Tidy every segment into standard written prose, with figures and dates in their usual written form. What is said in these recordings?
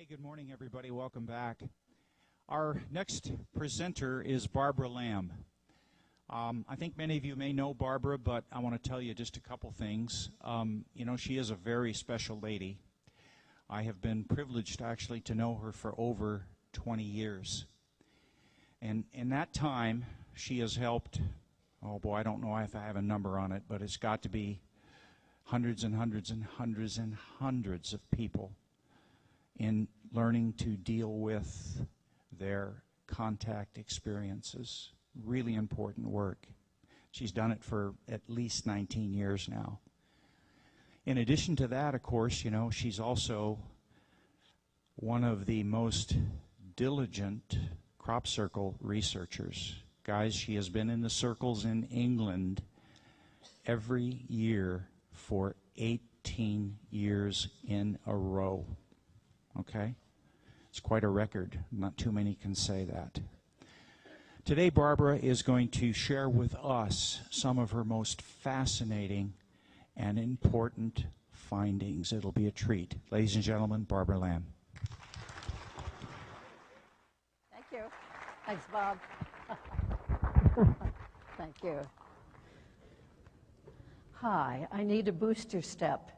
Hey, good morning, everybody. Welcome back. Our next presenter is Barbara Lamb. I think many of you may know Barbara, but I want to tell you just a couple things. You know, she is a very special lady. I have been privileged, actually, to know her for over 20 years. And in that time, she has helped, oh boy, I don't know if I have a number on it, but it's got to be hundreds and hundreds and hundreds and hundreds of people in learning to deal with their contact experiences. Really important work. She's done it for at least 19 years now. In addition to that, of course, you know, she's also one of the most diligent crop circle researchers. Guys, she has been in the circles in England every year for 18 years in a row. Okay? It's quite a record. Not too many can say that. Today, Barbara is going to share with us some of her most fascinating and important findings. It'll be a treat. Ladies and gentlemen, Barbara Lamb. Thank you. Thanks, Bob. Thank you. Hi, I need a booster step.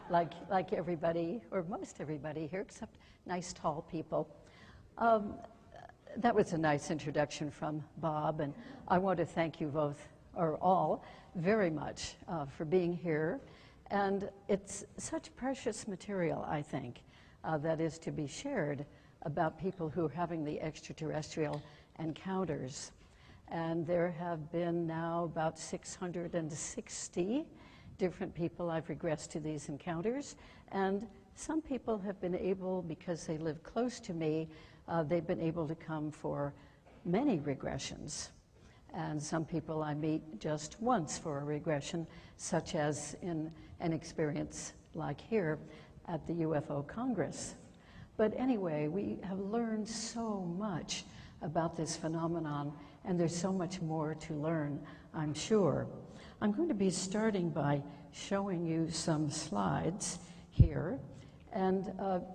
like everybody, or most everybody here, except nice tall people. That was a nice introduction from Bob, and I want to thank you both, or all, very much for being here. And it's such precious material, I think, that is to be shared about people who are having the extraterrestrial encounters. And there have been now about 660 different people I've regressed to these encounters, and some people have been able, because they live close to me, they've been able to come for many regressions. And some people I meet just once for a regression, such as in an experience like here at the UFO Congress. But anyway, we have learned so much about this phenomenon, and there's so much more to learn, I'm sure. I'm going to be starting by showing you some slides here, and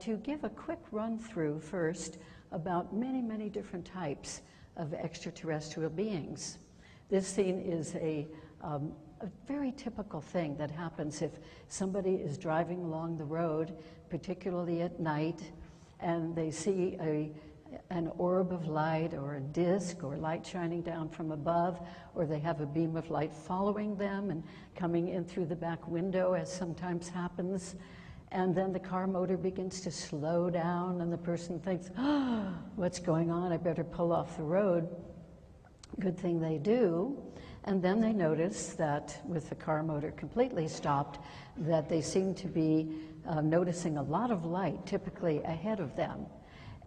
to give a quick run-through first about many, many different types of extraterrestrial beings. This scene is a very typical thing that happens if somebody is driving along the road, particularly at night, and they see an orb of light or a disc or light shining down from above, or they have a beam of light following them and coming in through the back window, as sometimes happens. And then the car motor begins to slow down and the person thinks, oh, what's going on? I better pull off the road. Good thing they do. And then they notice that with the car motor completely stopped, that they seem to be noticing a lot of light, typically ahead of them.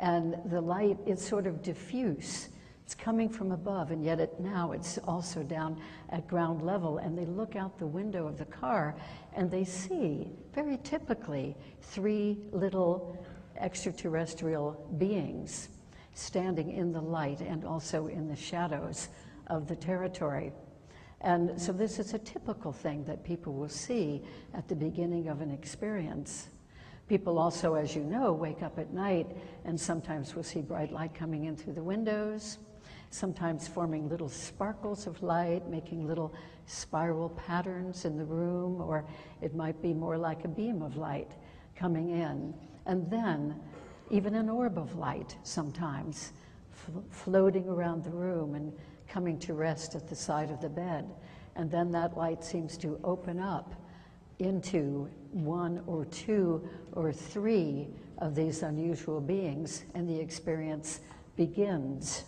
And the light is sort of diffuse. It's coming from above, and yet now it's also down at ground level. And they look out the window of the car, and they see, very typically, 3 little extraterrestrial beings standing in the light and also in the shadows of the territory. And so this is a typical thing that people will see at the beginning of an experience. People also, as you know, wake up at night and sometimes will see bright light coming in through the windows, sometimes forming little sparkles of light, making little spiral patterns in the room, or it might be more like a beam of light coming in. And then even an orb of light sometimes floating around the room and coming to rest at the side of the bed. And then that light seems to open up into 1 or 2 or 3 of these unusual beings, and the experience begins.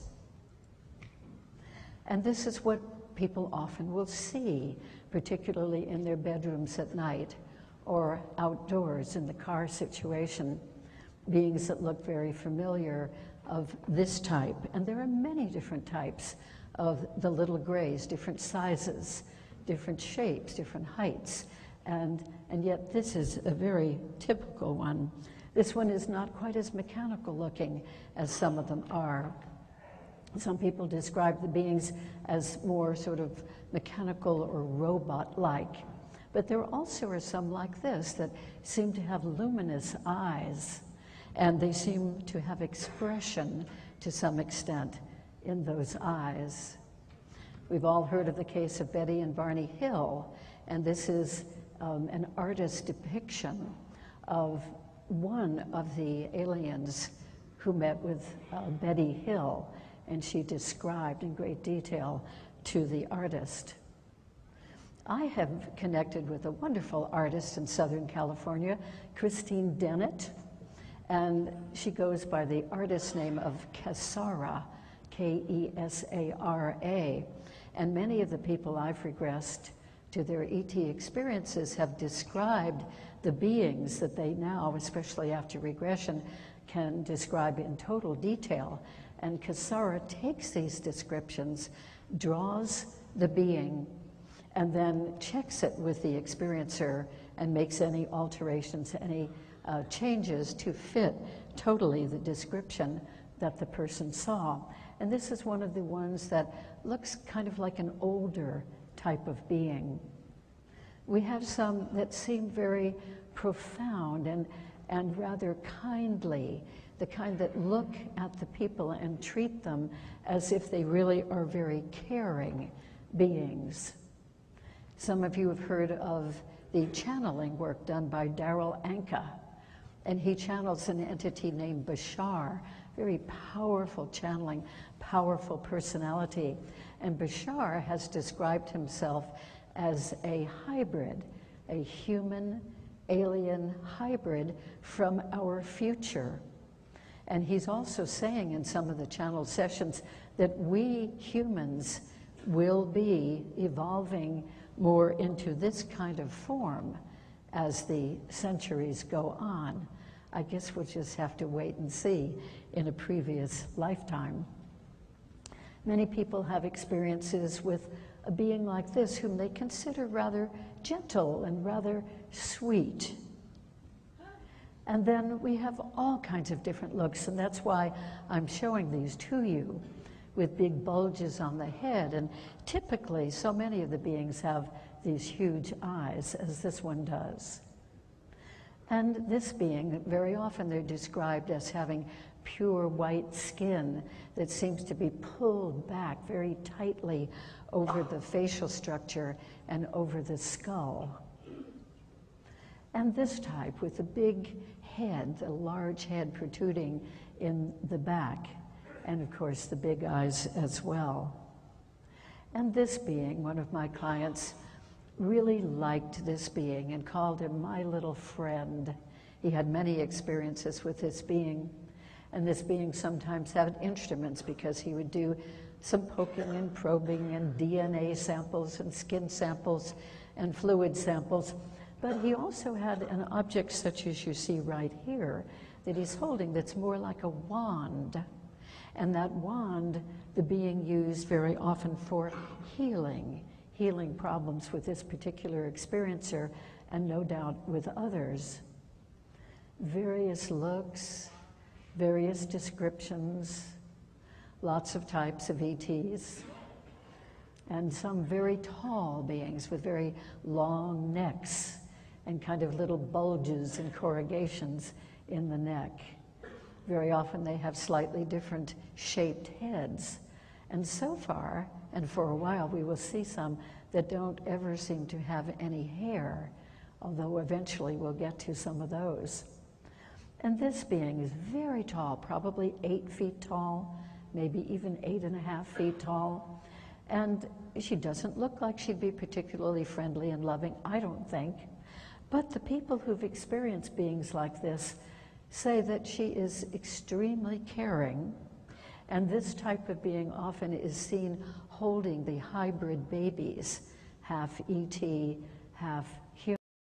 And this is what people often will see, particularly in their bedrooms at night or outdoors in the car situation, beings that look very familiar of this type. And there are many different types of the little grays, different sizes, different shapes, different heights. And yet this is a very typical one. This one is not quite as mechanical looking as some of them are. Some people describe the beings as more sort of mechanical or robot-like. But there also are some like this that seem to have luminous eyes. And they seem to have expression to some extent in those eyes. We've all heard of the case of Betty and Barney Hill, and this is an artist's depiction of one of the aliens who met with Betty Hill, and she described in great detail to the artist. I have connected with a wonderful artist in Southern California, Christine Dennett, and she goes by the artist name of Kesara, Kesara. And many of the people I've regressed to their ET experiences have described the beings that they now, especially after regression, can describe in total detail. And Kesara takes these descriptions, draws the being, and then checks it with the experiencer and makes any alterations, any changes to fit totally the description that the person saw. And this is one of the ones that looks kind of like an older type of being. We have some that seem very profound and rather kindly, the kind that look at the people and treat them as if they really are very caring beings. Some of you have heard of the channeling work done by Daryl Anka, and he channels an entity named Bashar, very powerful channeling, powerful personality. And Bashar has described himself as a hybrid, a human-alien hybrid from our future. And he's also saying in some of the channel sessions that we humans will be evolving more into this kind of form as the centuries go on. I guess we'll just have to wait and see in a previous lifetime. Many people have experiences with a being like this whom they consider rather gentle and rather sweet. And then we have all kinds of different looks, and that's why I'm showing these to you with big bulges on the head. And typically, so many of the beings have these huge eyes, as this one does. And this being, very often they're described as having pure white skin that seems to be pulled back very tightly over the facial structure and over the skull. And this type with the big head, the large head protruding in the back, and of course the big eyes as well. And this being, one of my clients really liked this being and called him my little friend. He had many experiences with this being, and this being sometimes had instruments because he would do some poking and probing and DNA samples and skin samples and fluid samples. But he also had an object such as you see right here that he's holding that's more like a wand. And that wand, the being used very often for healing problems with this particular experiencer and no doubt with others. Various looks, various descriptions, lots of types of ETs, and some very tall beings with very long necks and kind of little bulges and corrugations in the neck. Very often they have slightly different shaped heads. And so far, and for a while, we will see some that don't ever seem to have any hair, although eventually we'll get to some of those. And this being is very tall, probably 8 feet tall, maybe even 8.5 feet tall. And she doesn't look like she'd be particularly friendly and loving, I don't think. But the people who've experienced beings like this say that she is extremely caring, and this type of being often is seen holding the hybrid babies, half ET, half